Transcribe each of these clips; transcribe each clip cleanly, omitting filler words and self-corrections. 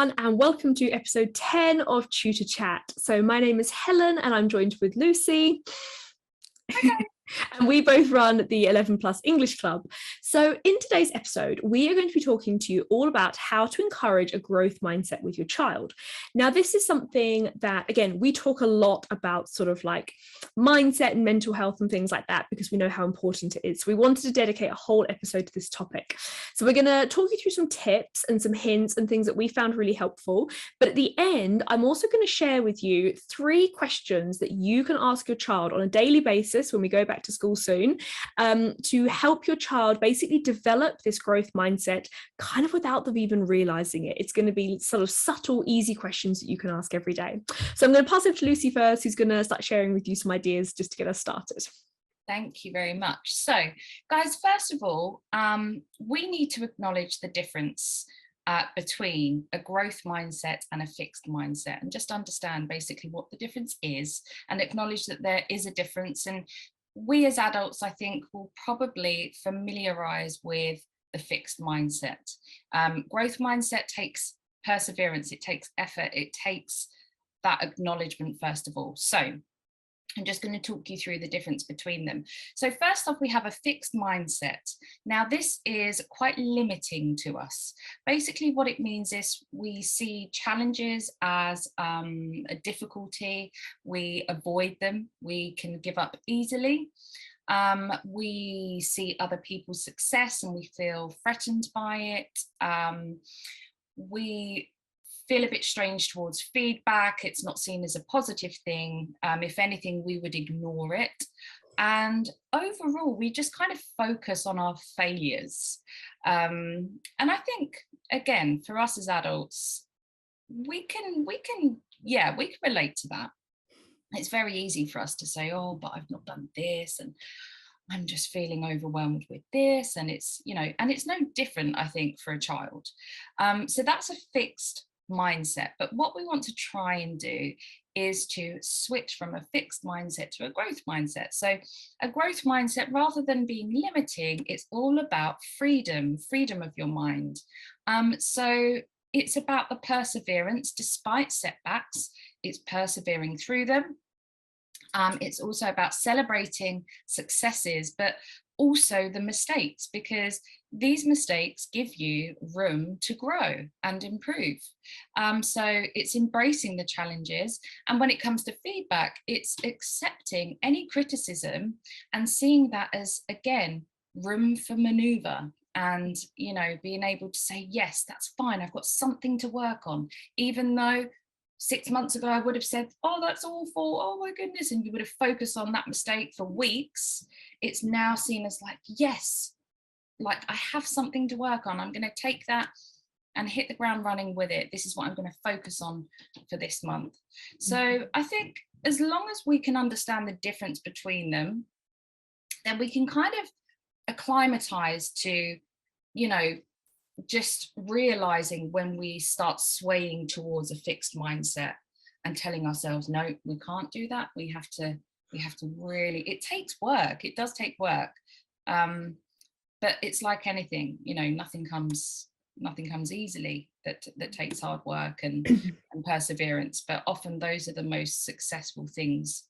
everyone, and welcome to episode 10 of Tutor Chat. So my name is Helen and I'm joined with Lucy. And we both run the 11 Plus English Club. So in today's episode, we are going to be talking to you all about how to encourage a growth mindset with your child. Now, this is something that, again, we talk a lot about sort of like mindset and mental health and things like that, because we know how important it is. So we wanted to dedicate a whole episode to this topic. So we're going to talk you through some tips and some hints and things that we found really helpful. But at the end, I'm also going to share with you 3 questions that you can ask your child on a daily basis when we go back to school soon, to help your child basically develop this growth mindset kind of without them even realizing it. It's going to be sort of subtle, easy questions that you can ask every day. So I'm going to pass it to Lucy first, who's going to start sharing with you some ideas just to get us started. Thank you very much. So, guys, first of all, we need to acknowledge the difference between a growth mindset and a fixed mindset, and just understand basically what the difference is and acknowledge that there is a difference. And we as adults, I think, will probably familiarize with the fixed mindset. Growth mindset takes perseverance, it takes effort, it takes that acknowledgement first of all. So I'm just going to talk you through the difference between them. So first off, we have a fixed mindset. Now, this is quite limiting to us. Basically, what it means is we see challenges as a difficulty. We avoid them. We can give up easily. We see other people's success and we feel threatened by it. We feel a bit strange towards feedback. It's not seen as a positive thing. If anything, we would ignore it. And overall, we just kind of focus on our failures. And I think, again, for us as adults, we can relate to that. It's very easy for us to say, oh, but I've not done this, and I'm just feeling overwhelmed with this. And it's, and it's no different, I think, for a child. So that's a fixed mindset. But what we want to try and do is to switch from a fixed mindset to a growth mindset. So a growth mindset, rather than being limiting, it's all about freedom of your mind. So it's about the perseverance despite setbacks. It's persevering through them. It's also about celebrating successes, but also the mistakes, because these mistakes give you room to grow and improve. So it's embracing the challenges. And when it comes to feedback, it's accepting any criticism and seeing that as, again, room for maneuver. And, being able to say, yes, that's fine. I've got something to work on, even though 6 months ago, I would have said, oh, that's awful. Oh, my goodness. And you would have focused on that mistake for weeks. It's now seen as like, yes, like I have something to work on. I'm going to take that and hit the ground running with it. This is what I'm going to focus on for this month. So I think as long as we can understand the difference between them, then we can kind of acclimatize to, just realizing when we start swaying towards a fixed mindset and telling ourselves, no, we can't do that. We have to really, it takes work. It does take work. But it's like anything, nothing comes easily. That takes hard work and perseverance. But often those are the most successful things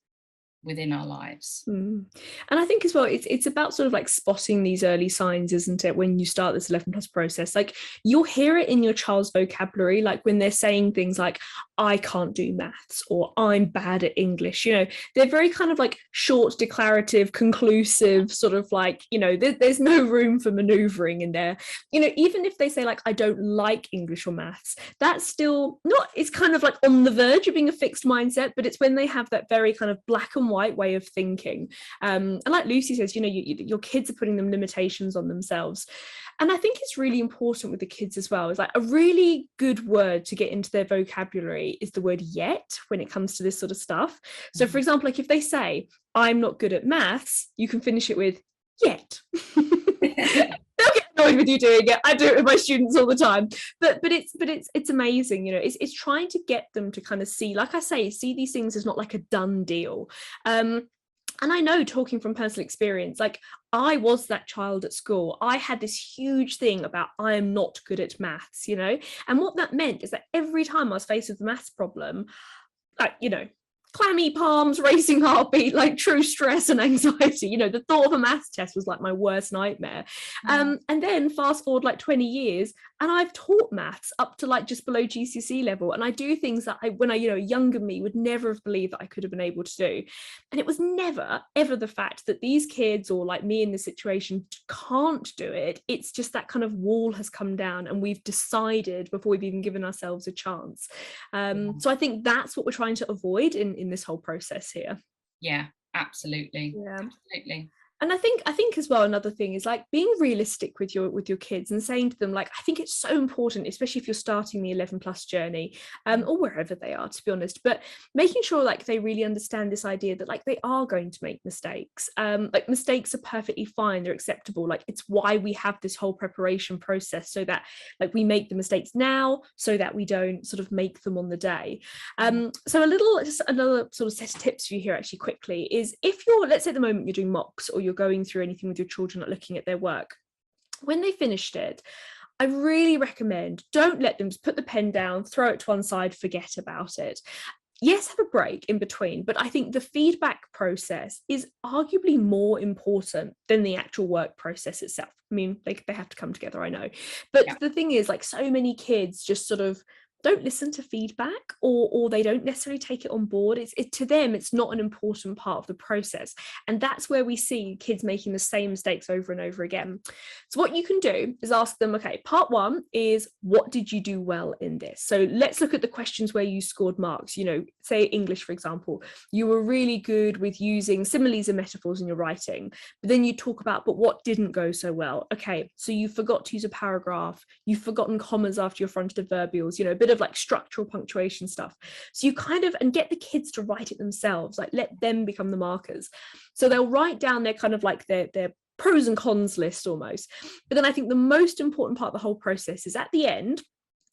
within our lives. And I think as well, it's about sort of like spotting these early signs, isn't it, when you start this 11 plus process? Like you'll hear it in your child's vocabulary, like when they're saying things like, I can't do maths, or I'm bad at English. They're very kind of like short, declarative, conclusive, sort of like, there's no room for maneuvering in there. Even if they say like, I don't like English or maths, that's still not, it's kind of like on the verge of being a fixed mindset, but it's when they have that very kind of black and white way of thinking. And like Lucy says, your kids are putting them limitations on themselves. And I think it's really important with the kids as well. It's like a really good word to get into their vocabulary is the word yet when it comes to this sort of stuff. So for example, like if they say, I'm not good at maths, you can finish it with yet. They'll get annoyed with you doing it. I do it with my students all the time. But it's amazing, it's trying to get them to kind of see, like I say, see these things as not like a done deal. And I know, talking from personal experience, like I was that child at school. I had this huge thing about I am not good at maths, you know? And what that meant is that every time I was faced with a maths problem, like, you know, clammy palms, racing heartbeat, like true stress and anxiety. You know, the thought of a maths test was like my worst nightmare. And then fast forward like 20 years, and I've taught maths up to like just below GCSE level. And I do things that when I, you know, younger me would never have believed that I could have been able to do. And it was never, ever the fact that these kids or like me in this situation can't do it. It's just that kind of wall has come down and we've decided before we've even given ourselves a chance. So I think that's what we're trying to avoid in this whole process here. Yeah, absolutely. Yeah. Absolutely. And I think as well, another thing is like being realistic with your kids and saying to them, like, I think it's so important, especially if you're starting the 11 plus journey, or wherever they are, to be honest, but making sure like they really understand this idea that like they are going to make mistakes. Like mistakes are perfectly fine, they're acceptable. Like it's why we have this whole preparation process, so that like we make the mistakes now so that we don't sort of make them on the day. So just another sort of set of tips for you here actually quickly is, if you're, let's say at the moment you're doing mocks or you're going through anything with your children, like looking at their work, when they finished it, I really recommend, don't let them just put the pen down, throw it to one side, forget about it. Yes, have a break in between, but I think the feedback process is arguably more important than the actual work process itself. I mean, they have to come together, I know. But the thing is, like, so many kids just sort of don't listen to feedback, or they don't necessarily take it on board. To them, it's not an important part of the process. And that's where we see kids making the same mistakes over and over again. So what you can do is ask them, okay, part one is, what did you do well in this? So let's look at the questions where you scored marks. You know, say English, for example, you were really good with using similes and metaphors in your writing, but then you talk about, but what didn't go so well? Okay, so you forgot to use a paragraph, you've forgotten commas after your fronted adverbials, you know, a bit of like structural punctuation stuff. So you kind of, and get the kids to write it themselves, like let them become the markers. So they'll write down their kind of like their pros and cons list almost. But then I think the most important part of the whole process is at the end,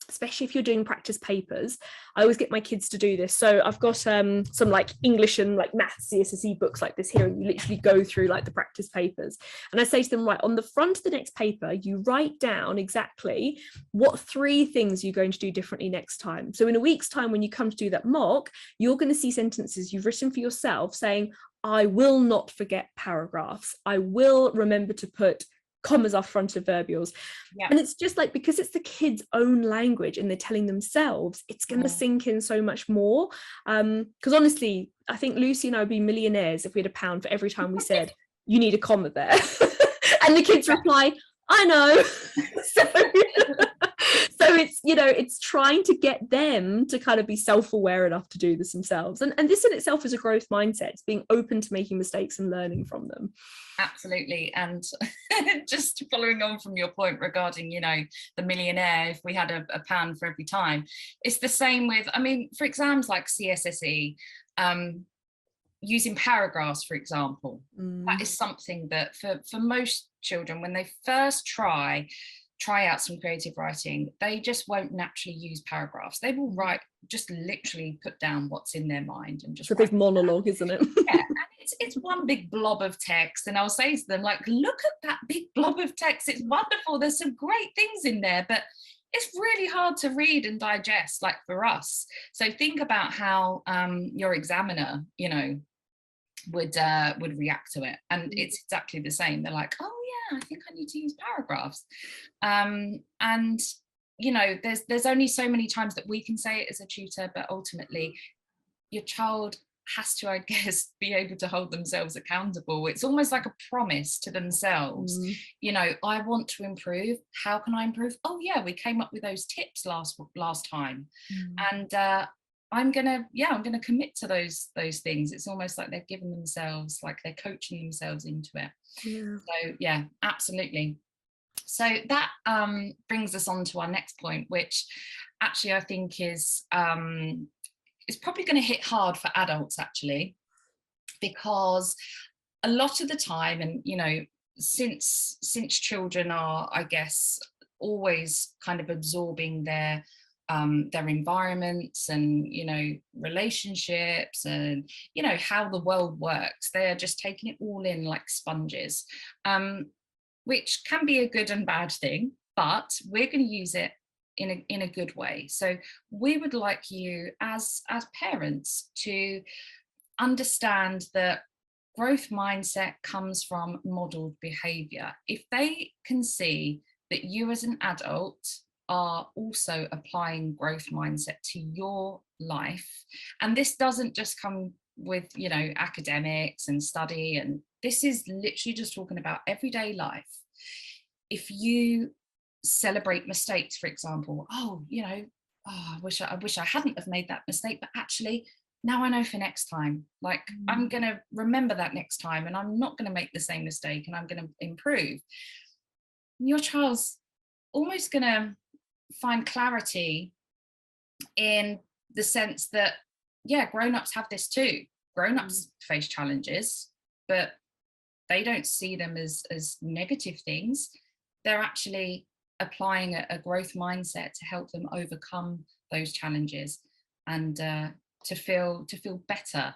especially if you're doing practice papers. I always get my kids to do this. So I've got some like English and like maths CSSE books like this here, and you literally go through like the practice papers. And I say to them, right, on the front of the next paper, you write down exactly what 3 things you're going to do differently next time. So in a week's time, when you come to do that mock, you're going to see sentences you've written for yourself saying, I will not forget paragraphs. I will remember to put commas are fronted adverbials. And it's just like, because it's the kids' own language and they're telling themselves, it's going to sink in so much more. Because honestly, I think Lucy and I would be millionaires if we had £1 for every time we said, you need a comma there. And the kids reply, I know. So it's, you know, it's trying to get them to kind of be self-aware enough to do this themselves. And this in itself is a growth mindset. It's being open to making mistakes and learning from them. Absolutely. And just following on from your point regarding, you know, the millionaire, if we had a pound for every time, it's the same with, I mean, for exams like CSSE, using paragraphs, for example, that is something that for most children, when they first try out some creative writing, they just won't naturally use paragraphs. They will write, just literally put down what's in their mind and just. It's a big monologue, isn't it? Yeah, and it's one big blob of text. And I'll say to them, like, look at that big blob of text. It's wonderful. There's some great things in there, but it's really hard to read and digest, like for us. So think about how your examiner, you know, would react to it, and it's exactly the same. They're like, oh yeah, I think I need to use paragraphs. And you know, there's only so many times that we can say it as a tutor, but ultimately your child has to, I guess, be able to hold themselves accountable. It's almost like a promise to themselves. You know, I want to improve. How can I improve? Oh yeah, we came up with those tips last time. And I'm gonna commit to those things. It's almost like they've given themselves, like they're coaching themselves into it. So yeah, absolutely. So that brings us on to our next point, which actually I think is probably going to hit hard for adults, actually, because a lot of the time, and you know, since children are, I guess, always kind of absorbing their their environments and, you know, relationships and, you know, how the world works. They're just taking it all in like sponges, which can be a good and bad thing, but we're going to use it in a good way. So we would like you as parents to understand that growth mindset comes from modeled behavior. If they can see that you as an adult are also applying growth mindset to your life, and this doesn't just come with, you know, academics and study, and this is literally just talking about everyday life. If you celebrate mistakes, for example, oh, you know, oh, I wish I hadn't have made that mistake, but actually now I know for next time, like I'm going to remember that next time, and I'm not going to make the same mistake, and I'm going to improve. Your child's almost going to find clarity in the sense that, yeah, grown-ups have this too. Grown-ups face challenges, but they don't see them as negative things. They're actually applying a growth mindset to help them overcome those challenges and to feel better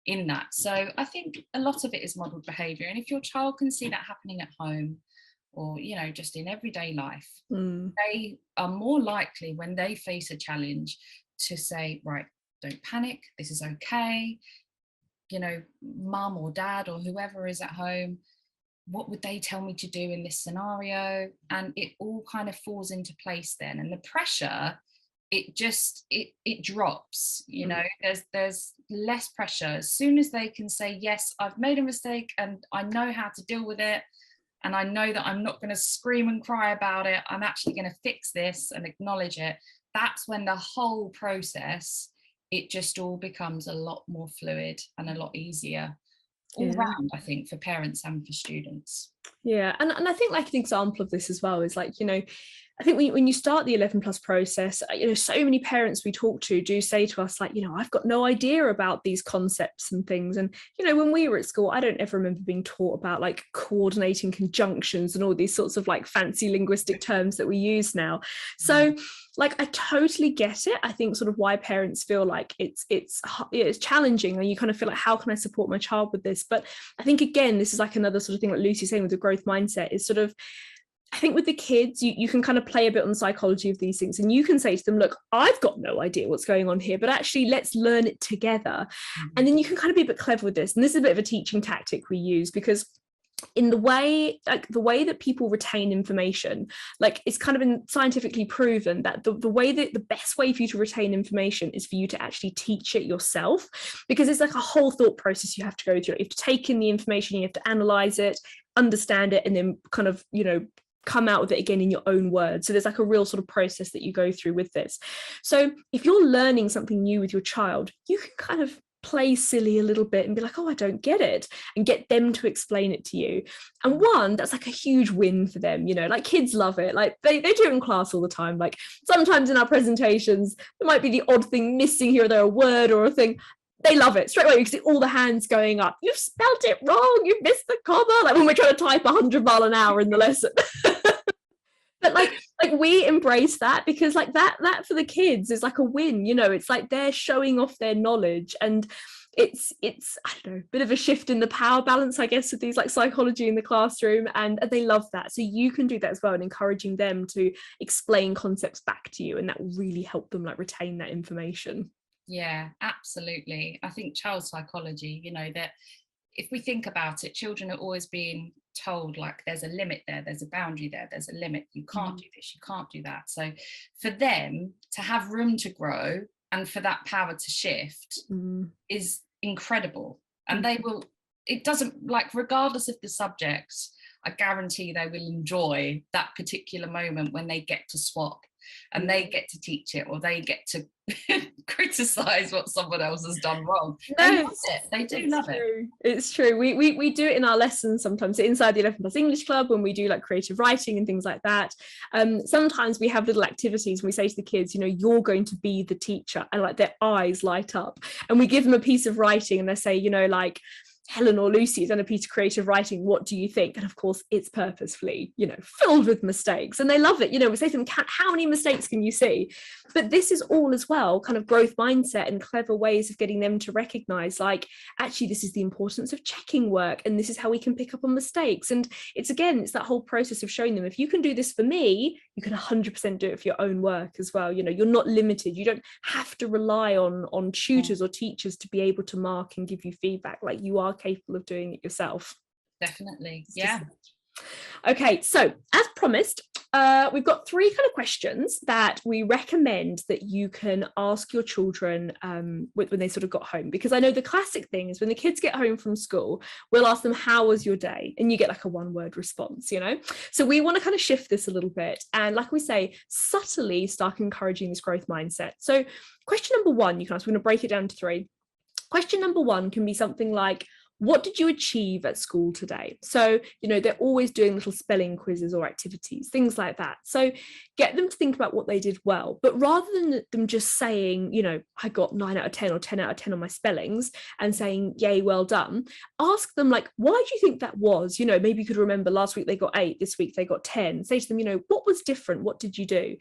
in that. So I think a lot of it is modeled behavior, and if your child can see that happening at home, or, you know, just in everyday life, they are more likely when they face a challenge to say, right, don't panic, this is okay. You know, mum or dad or whoever is at home, what would they tell me to do in this scenario? And it all kind of falls into place then. And the pressure, it just, it drops, you know, there's less pressure. As soon as they can say, yes, I've made a mistake and I know how to deal with it, and I know that I'm not going to scream and cry about it, I'm actually going to fix this and acknowledge it. That's when the whole process, it just all becomes a lot more fluid and a lot easier all round, I think, for parents and for students. Yeah, and I think like an example of this as well is like, you know, I think when you start the 11 plus process, you know, so many parents we talk to do say to us like, you know, I've got no idea about these concepts and things. And, you know, when we were at school, I don't ever remember being taught about like coordinating conjunctions and all these sorts of like fancy linguistic terms that we use now. So like, I totally get it. I think sort of why parents feel like it's challenging, and you kind of feel like, how can I support my child with this? But I think, again, this is like another sort of thing like Lucy's saying with the growth mindset is sort of, I think with the kids, you can kind of play a bit on the psychology of these things, and you can say to them, look, I've got no idea what's going on here, but actually let's learn it together. And then you can kind of be a bit clever with this. And this is a bit of a teaching tactic we use, because in the way that people retain information, like it's kind of been scientifically proven that the way that the best way for you to retain information is for you to actually teach it yourself, because it's like a whole thought process you have to go through. You have to take in the information, you have to analyze it, understand it, and then kind of, you know, come out with it again in your own words. So there's like a real sort of process that you go through with this. So if you're learning something new with your child, you can kind of play silly a little bit and be like, oh, I don't get it, and get them to explain it to you. And one, that's like a huge win for them, you know, like kids love it. Like they do it in class all the time. Like sometimes in our presentations there might be the odd thing missing here or there, a word or a thing. They love it straight away. You can see all the hands going up. You've spelt it wrong, you've missed the comma, like when we're trying to type 100 miles an hour in the lesson. But like we embrace that, because like that for the kids is like a win, you know. It's like they're showing off their knowledge, and it's I don't know, a bit of a shift in the power balance, I guess, with these like psychology in the classroom, and they love that. So you can do that as well, and encouraging them to explain concepts back to you, and that will really help them like retain that information. Yeah, absolutely. I think child psychology, you know, that if we think about it, children are always being told like there's a limit there, there's a boundary there, there's a limit, you can't do this, you can't do that. So for them to have room to grow and for that power to shift is incredible. And they will, it doesn't, like, regardless of the subject, I guarantee they will enjoy that particular moment when they get to swap and they get to teach it, or they get to criticize what someone else has done wrong. They love it. They do love it. It's true. We do it in our lessons sometimes inside the 11 Plus English Club, when we do like creative writing and things like that. Sometimes we have little activities and we say to the kids, you know, you're going to be the teacher, and like their eyes light up, and we give them a piece of writing and they say, you know, like, Helen or Lucy has done a piece of creative writing, what do you think? And of course it's purposefully, filled with mistakes, and they love it. We say to them, how many mistakes can you see? But this is all as well kind of growth mindset and clever ways of getting them to recognize, like, actually this is the importance of checking work, and this is how we can pick up on mistakes. And it's that whole process of showing them, if you can do this for me, you can 100% do it for your own work as well. You're not limited. You don't have to rely on tutors or teachers to be able to mark and give you feedback. Like, you are capable of doing it yourself. Definitely. Yeah. Okay, so as promised, we've got 3 kind of questions that we recommend that you can ask your children when they sort of got home, because I know the classic thing is when the kids get home from school, we'll ask them, how was your day? And you get like a 1-word response, So we want to kind of shift this a little bit, and like we say, subtly start encouraging this growth mindset. So question number 1, you can ask, we're going to break it down to 3. Question number 1 can be something like, what did you achieve at school today? So, they're always doing little spelling quizzes or activities, things like that. So get them to think about what they did well, but rather than them just saying, I got 9 out of 10 or 10 out of 10 on my spellings and saying, yay, well done, ask them, like, why do you think that was? Maybe you could remember last week they got 8, this week they got 10. Say to them, what was different? What did you do?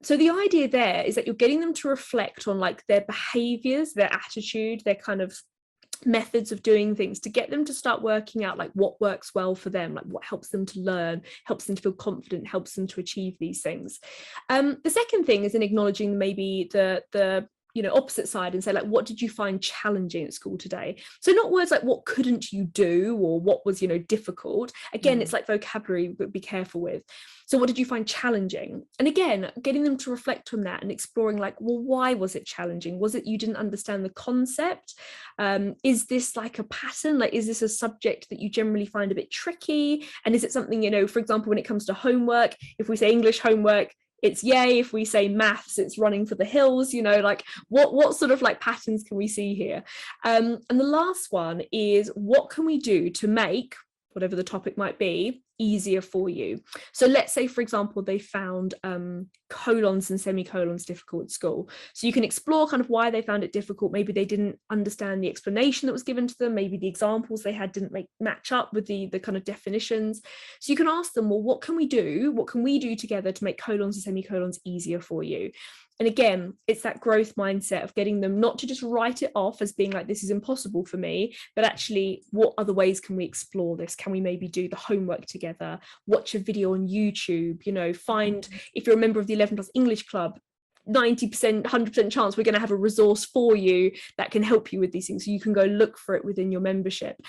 So the idea there is that you're getting them to reflect on like their behaviors, their attitude, their kind of methods of doing things, to get them to start working out like what works well for them, like what helps them to learn, helps them to feel confident, helps them to achieve these things. The second thing is in acknowledging maybe the opposite side, and say, like, what did you find challenging at school today? So not words like what couldn't you do or what was difficult. Again, it's like vocabulary, but be careful with. So what did you find challenging? And again, getting them to reflect on that and exploring, like, well, why was it challenging? Was it you didn't understand the concept? Is this like a pattern? Like, is this a subject that you generally find a bit tricky? And is it something, for example, when it comes to homework, if we say English homework, it's yay. If we say maths, it's running for the hills. Like, what sort of like patterns can we see here? And the last one is, what can we do to make whatever the topic might be easier for you? So let's say, for example, they found colons and semicolons difficult at school. So you can explore kind of why they found it difficult. Maybe they didn't understand the explanation that was given to them. Maybe the examples they had didn't match up with the kind of definitions. So you can ask them, well, what can we do? What can we do together to make colons and semicolons easier for you? And again, it's that growth mindset of getting them not to just write it off as being like, this is impossible for me, but actually, what other ways can we explore this? Can we maybe do the homework together? Watch a video on YouTube, find, if you're a member of the 11 Plus English Club, 90%, 100% chance we're going to have a resource for you that can help you with these things. So you can go look for it within your membership.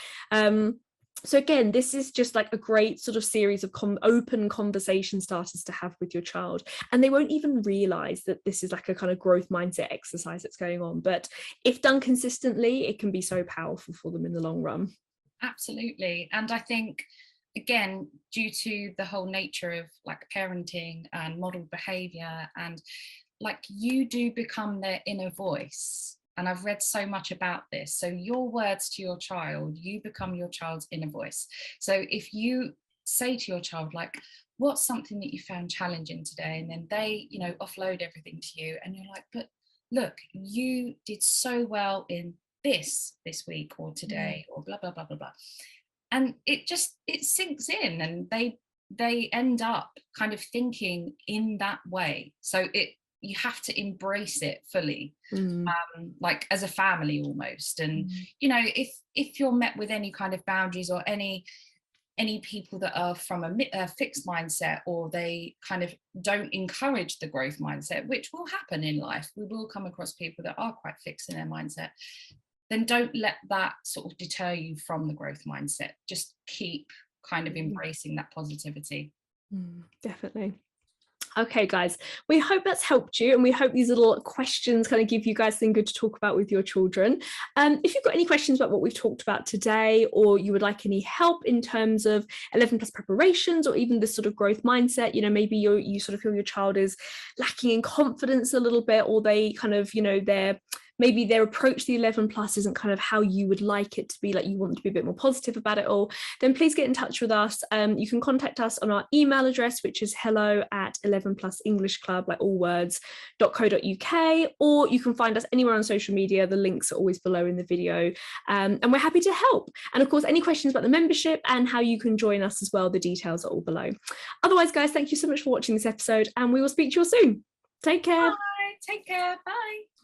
So again, this is just like a great sort of series of open conversation starters to have with your child, and they won't even realize that this is like a kind of growth mindset exercise that's going on. But if done consistently, it can be so powerful for them in the long run. Absolutely. And I think, again, due to the whole nature of like parenting and model behavior, and like, you do become their inner voice. And I've read so much about this. So your words to your child, you become your child's inner voice. So if you say to your child, like, what's something that you found challenging today? And then they, offload everything to you. And you're like, but look, you did so well in this week or today, or blah, blah, blah, blah, blah. And it sinks in, and they end up kind of thinking in that way. So you have to embrace it fully, like as a family almost. And if you're met with any kind of boundaries, or any people that are from a fixed mindset, or they kind of don't encourage the growth mindset, which will happen in life, we will come across people that are quite fixed in their mindset, then don't let that sort of deter you from the growth mindset. Just keep kind of embracing that positivity. Definitely. Okay, guys, we hope that's helped you, and we hope these little questions kind of give you guys something good to talk about with your children. If you've got any questions about what we've talked about today, or you would like any help in terms of 11 plus preparations, or even this sort of growth mindset, maybe you sort of feel your child is lacking in confidence a little bit, or they kind of, they're maybe their approach to the 11 plus isn't kind of how you would like it to be, like you want to be a bit more positive about it all, then please get in touch with us. You can contact us on our email address, which is hello@11plusenglishclub, like all words, .co.uk, or you can find us anywhere on social media. The links are always below in the video, and we're happy to help. And of course, any questions about the membership and how you can join us as well, the details are all below. Otherwise, guys, thank you so much for watching this episode, and we will speak to you all soon. Take care. Bye. Take care. Bye.